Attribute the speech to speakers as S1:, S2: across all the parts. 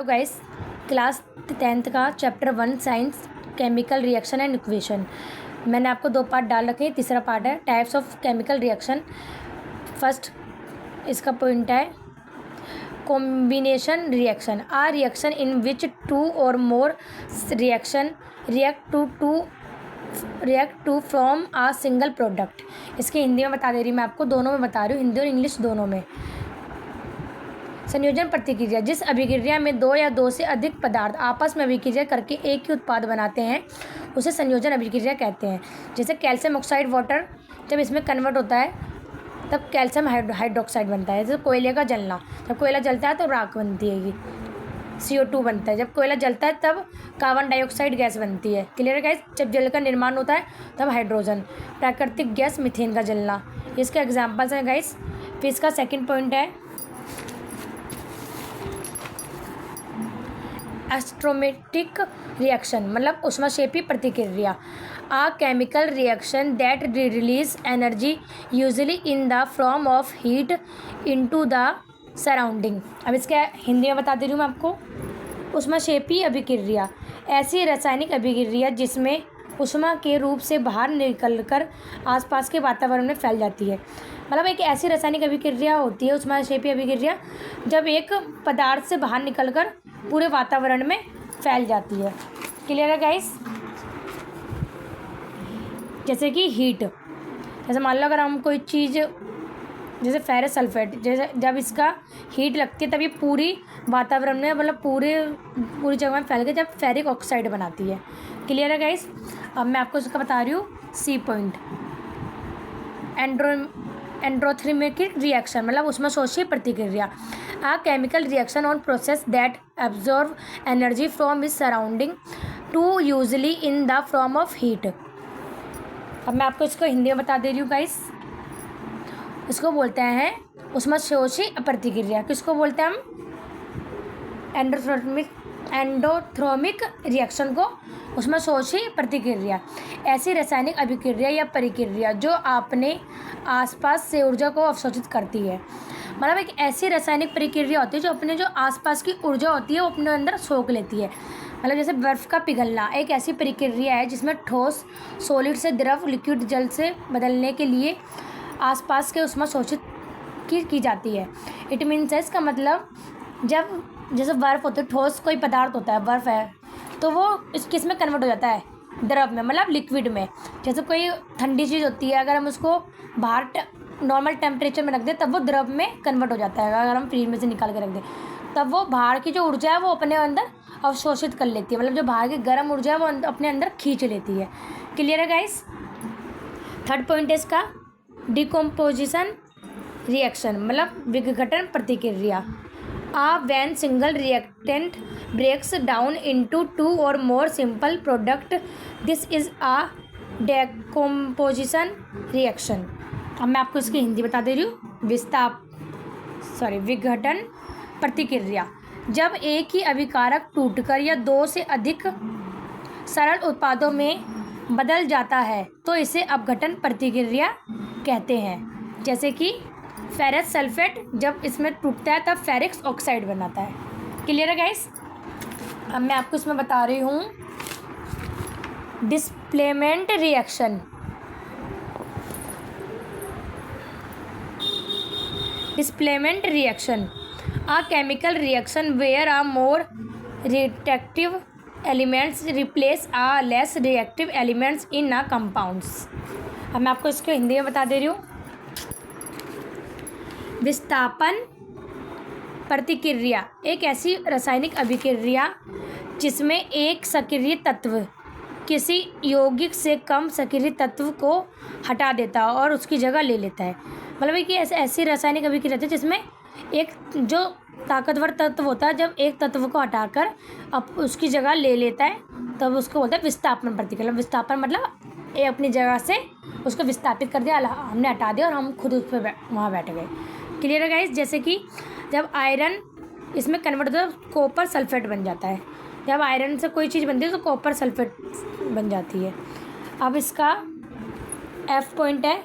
S1: तो guys class 10th का chapter 1 science chemical reaction and equation मैंने आपको 2 पार्ट डाल रखे हैं। तीसरा पार्ट है types of chemical reaction. First इसका पॉइंट है combination reaction, a reaction in which 2 or more reaction react to form a single product. इसके हिंदी में बता दे रही मैं आपको, दोनों में बता रही हूँ, हिंदी और इंग्लिश दोनों में। संयोजन प्रतिक्रिया, जिस अभिक्रिया में 2 या 2 से अधिक पदार्थ आपस में अभिक्रिया करके एक ही उत्पाद बनाते हैं उसे संयोजन अभिक्रिया कहते हैं। जैसे कैल्शियम ऑक्साइड वाटर जब इसमें कन्वर्ट होता है तब कैल्शियम हाइड्रोक्साइड बनता है। जैसे कोयले का जलना, जब कोयला जलता है तो राख बनती है, CO2 बनता है। जब कोयला जलता है तब कार्बन डाइऑक्साइड गैस बनती है। क्लियर है गाइस। जब जल का निर्माण होता है तब हाइड्रोजन, प्राकृतिक गैस मीथेन का जलना, इसके एग्जाम्पल्स हैं गाइस। फिर इसका सेकेंड पॉइंट है एस्ट्रोमेटिक रिएक्शन, मतलब ऊष्माक्षेपी प्रतिक्रिया। A chemical reaction that release energy usually in the form of heat into the surrounding. अब इसके हिंदी में बता दे रही हूँ मैं आपको। ऊष्माक्षेपी अभिक्रिया ऐसी रासायनिक अभिक्रिया जिसमें ऊष्मा के रूप से बाहर निकलकर आसपास के वातावरण में फैल जाती है। मतलब एक ऐसी रासायनिक अभिक्रिया होती है ऊष्माक्षेपी अभिक्रिया जब एक पदार्थ से बाहर निकलकर पूरे वातावरण में फैल जाती है। क्लियर है गाइस। जैसे कि हीट, जैसे मान लो अगर हम कोई चीज़ जैसे फेरस सल्फेट, जैसे जब इसका हीट लगती है तब ये पूरी वातावरण में मतलब पूरी जगह में फैल के जब फेरिक ऑक्साइड बनाती है। क्लियर है गाइस। अब मैं आपको इसका बता रही हूँ सी पॉइंट, एंड्रोथर्मिक रिएक्शन, मतलब उसमें शोषी प्रतिक्रिया। A chemical reaction or process that absorb energy from its surrounding to usually in the form of heat. अब मैं आपको इसको हिंदी में बता दे रही हूँ गाइस। इसको बोलते हैं उसमें शोषी प्रतिक्रिया। किसको बोलते हैं हम? एंडोथर्मिक रिएक्शन को उसमें शोषी प्रतिक्रिया ऐसी रासायनिक अभिक्रिया या परिक्रिया जो अपने आसपास से ऊर्जा को अवशोषित करती है। मतलब एक ऐसी रासायनिक प्रक्रिया होती है जो अपने जो आसपास की ऊर्जा होती है वो अपने अंदर सोख लेती है। मतलब जैसे बर्फ़ का पिघलना एक ऐसी प्रक्रिया है जिसमें ठोस सॉलिड से द्रव लिक्विड जल से बदलने के लिए आसपास के उसमें शोषित की जाती है। इट मीन्स है, इसका मतलब जब जैसे बर्फ़ होती है, ठोस कोई पदार्थ होता है, बर्फ़ है, तो वो किस में कन्वर्ट हो जाता है? द्रव में, मतलब लिक्विड में। जैसे कोई ठंडी चीज़ होती है, अगर हम उसको बाहर नॉर्मल टेम्परेचर में रख दें तब वो द्रव में कन्वर्ट हो जाता है। अगर हम फ्रिज में से निकाल के रख दें तब वो बाहर की जो ऊर्जा है वो अपने अंदर अवशोषित कर लेती है। मतलब जो बाहर की गर्म ऊर्जा है वो अपने अंदर खींच लेती है। क्लियर है गाइस। थर्ड पॉइंट है इसका डिकम्पोजिशन रिएक्शन, मतलब विघटन प्रतिक्रिया। When single reactant breaks down into 2 or more simple product, this is a decomposition reaction. अब मैं आपको इसकी हिंदी बता दे रही हूँ। विघटन प्रतिक्रिया जब एक ही अभिकारक टूटकर या 2 से अधिक सरल उत्पादों में बदल जाता है तो इसे अपघटन प्रतिक्रिया कहते हैं। जैसे कि फेरस सल्फेट जब इसमें टूटता है तब फेरिक ऑक्साइड बनाता है। क्लियर है गाइस। अब मैं आपको इसमें बता रही हूँ displacement reaction. Displacement reaction a chemical reaction where a more reactive elements replace a less reactive elements in a compounds. अब मैं आपको इसको हिंदी में बता दे रही हूँ। विस्थापन प्रतिक्रिया एक ऐसी रासायनिक अभिक्रिया जिसमें एक सक्रिय तत्व किसी यौगिक से कम सक्रिय तत्व को हटा देता है और उसकी जगह ले लेता है। मतलब कि ऐसी रासायनिक अभिक्रिया है जिसमें एक जो ताकतवर तत्व होता है जब एक तत्व को हटाकर अब उसकी जगह ले लेता है तब उसको बोलता है विस्थापन प्रतिक्रिया। विस्थापन मतलब ये अपनी जगह से उसको विस्थापित कर दिया, हमने हटा दिया और हम खुद उस पर वहाँ बैठ गए। क्लियर है गाइस। जैसे कि जब आयरन इसमें कन्वर्ट होता है कॉपर सल्फेट बन जाता है। जब आयरन से कोई चीज़ बनती है तो कॉपर सल्फेट बन जाती है। अब इसका F पॉइंट है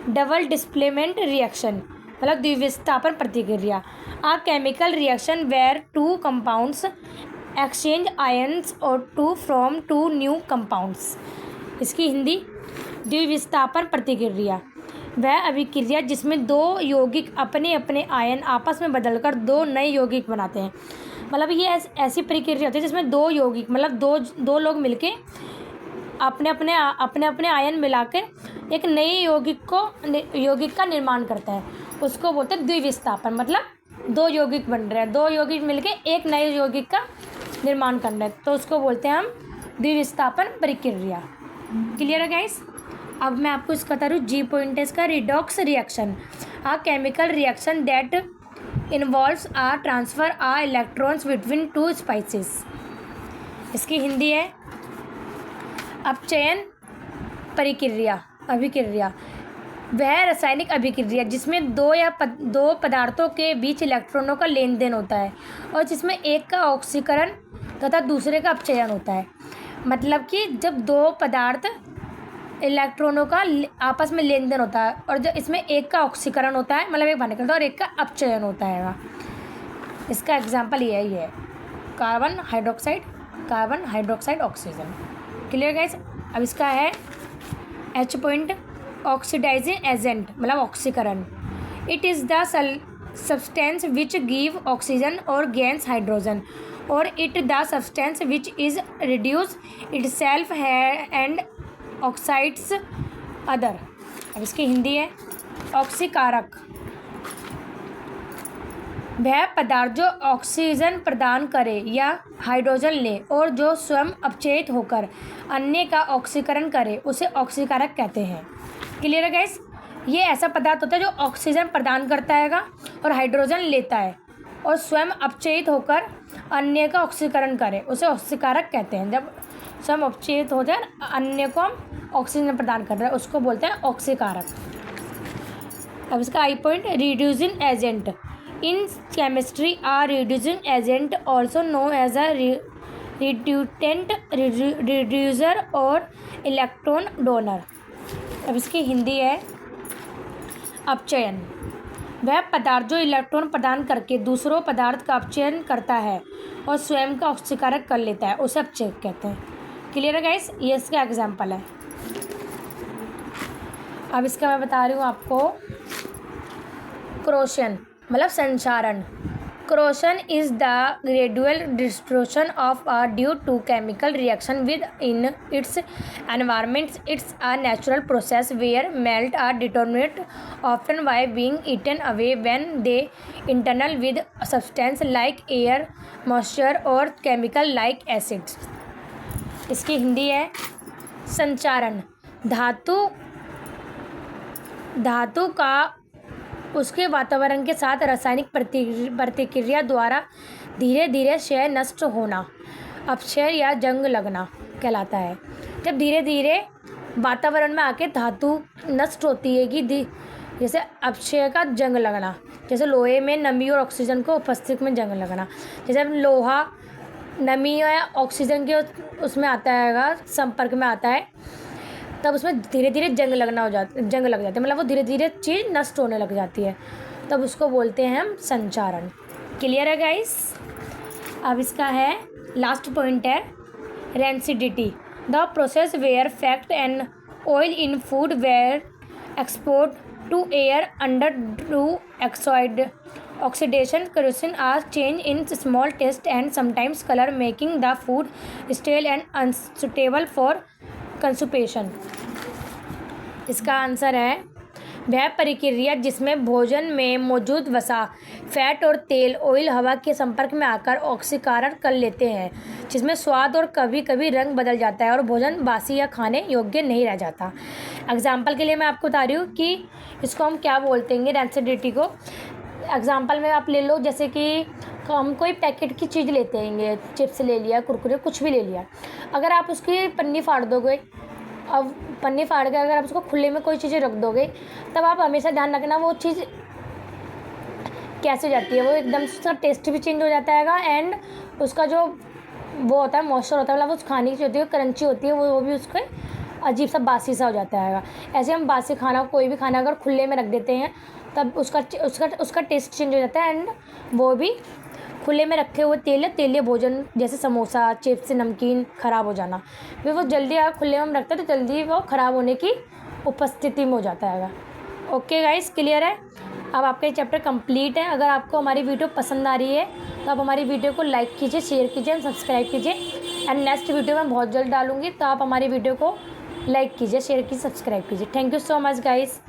S1: डबल डिस्प्लेसमेंट रिएक्शन, मतलब द्विविस्थापन प्रतिक्रिया। A chemical reaction where two compounds exchange ions or to form two new compounds. इसकी हिंदी, द्विविस्थापन प्रतिक्रिया वह अभिक्रिया जिसमें दो यौगिक अपने अपने आयन आपस में बदलकर दो नए यौगिक बनाते हैं। मतलब ये ऐसी प्रक्रिया होती है जिसमें दो यौगिक मतलब दो लोग मिलके अपने अपने आयन मिलाकर एक नए यौगिक का निर्माण करता है, उसको बोलते हैं द्विविस्थापन। मतलब दो यौगिक बन रहे हैं, दो यौगिक मिलके एक नए यौगिक का निर्माण कर रहे हैं, तो उसको बोलते हैं हम द्विविस्थापन प्रक्रिया। क्लियर है गाइस। अब मैं आपको इसका बता रही हूँ जी पॉइंट है इसका, redox reaction a chemical reaction that involves a transfer a electrons between two spices. इसकी हिंदी है अपचयन अभिक्रिया वह रासायनिक अभिक्रिया जिसमें दो पदार्थों के बीच इलेक्ट्रॉनों का लेन देन होता है और जिसमें एक का ऑक्सीकरण तथा दूसरे का अपचयन होता है। मतलब कि जब दो पदार्थ इलेक्ट्रॉनों का आपस में लेन देन होता है और जब इसमें एक का ऑक्सीकरण होता है, मतलब एक बाहर निकलता है, और एक का अपचयन होता है। इसका एग्जाम्पल यही है, carbon hydroxide oxygen. Clear guys. अब इसका है एच पॉइंट, ऑक्सीडाइजिंग एजेंट मतलब ऑक्सीकरण। It is the substance which give oxygen और गेन्स हाइड्रोजन और it the substance which is reduce it self and oxides other. अब इसकी हिंदी है ऑक्सीकारक वह पदार्थ जो ऑक्सीजन प्रदान करे या हाइड्रोजन ले और जो स्वयं अपचयित होकर अन्य का ऑक्सीकरण करे उसे ऑक्सीकारक कहते हैं। क्लियर है गाइस। ये ऐसा पदार्थ होता है जो ऑक्सीजन प्रदान करता है और हाइड्रोजन लेता है और स्वयं अपचयित होकर अन्य का ऑक्सीकरण करे उसे ऑक्सीकारक कहते हैं। जब स्वयं अपचयित हो जाए अन्य को हम ऑक्सीजन प्रदान कर रहे हैं उसको बोलते हैं ऑक्सीकारक। अब इसका I point, reducing agent in chemistry are reducing agent also known as a reductant, reducer or electron donor. अब इसकी हिंदी है अपचयन वह पदार्थ जो इलेक्ट्रॉन प्रदान करके दूसरों पदार्थ का अपचयन करता है और स्वयं का ऑक्सीकारक कर लेता है उसे अपचयन कहते हैं। क्लियर है गाइस। ये इसका एग्जाम्पल है। अब इसका मैं बता रही हूँ आपको क्रोशन मतलब संचारण। Corrosion is the gradual destruction of a due to chemical reaction within its environment. It's a natural process where melt are deteriorated, often by being eaten away when they internal with substance like air, moisture or chemical like acids. इसकी हिंदी है संचारण धातु का उसके वातावरण के साथ रासायनिक प्रतिक्रिया द्वारा धीरे धीरे क्षय नष्ट होना अपक्षय या जंग लगना कहलाता है। जब धीरे धीरे वातावरण में आके धातु नष्ट होती है कि जैसे अपक्षय का जंग लगना, जैसे लोहे में नमी और ऑक्सीजन को उपस्थिति में जंग लगना। जैसे लोहा नमी या ऑक्सीजन के उसमें आता है संपर्क में आता है तब उसमें धीरे धीरे जंग लग जाती है, मतलब वो धीरे धीरे चीज़ नष्ट होने लग जाती है, तब उसको बोलते हैं हम संचारण। क्लियर है गाइस। अब इसका है लास्ट पॉइंट है rancidity the process where fat and oil in food were export to air under to oxidation corrosion are change in small taste and sometimes color making the food stale and unsuitable for कंसुपेशन। इसका answer है वह प्रक्रिया जिसमें भोजन में मौजूद वसा fat और तेल ऑयल हवा के संपर्क में आकर ऑक्सीकरण कर लेते हैं, जिसमें स्वाद और कभी कभी रंग बदल जाता है और भोजन बासी या खाने योग्य नहीं रह जाता। एग्जाम्पल के लिए मैं आपको बता रही हूँ कि इसको हम क्या बोलते हैं रेंसिडिटी को। एग्जाम्पल में आप ले लो, जैसे कि हम कोई पैकेट की चीज़ लेते हैं, चिप्स ले लिया, कुरकुरे कुछ भी ले लिया, अगर आप उसकी पन्नी फाड़ दोगे, अब पन्नी फाड़ के अगर आप उसको खुले में कोई चीज़ें रख दोगे तब आप हमेशा ध्यान रखना वो चीज़ कैसे जाती है, वो एकदम से उसका टेस्ट भी चेंज हो जाता है एंड उसका जो वो होता है मॉइस्चर होता है, मतलब उस खाने की चीज़ होती है क्रंची होती है, वो भी उसके अजीब सा बासी सा हो जाता है। ऐसे हम बासी खाना कोई भी खाना अगर खुले में रख देते हैं तब उसका टेस्ट चेंज हो जाता है एंड वो भी खुले में रखे हुए तेलीय भोजन जैसे समोसा, चिप्स, नमकीन ख़राब हो जाना, फिर वो जल्दी अगर खुले में हम रखते हैं तो जल्दी वो ख़राब होने की उपस्थिति में हो जाता है। ओके गाइस, क्लियर है? अब आपका ये चैप्टर कंप्लीट है। अगर आपको हमारी वीडियो पसंद आ रही है तो आप हमारी वीडियो को लाइक कीजिए, शेयर कीजिए एंड सब्सक्राइब कीजिए। एंड नेक्स्ट वीडियो मैं बहुत जल्द डालूंगी, तो आप हमारी वीडियो को लाइक कीजिए, शेयर कीजिए, सब्सक्राइब कीजिए। Thank you so much guys.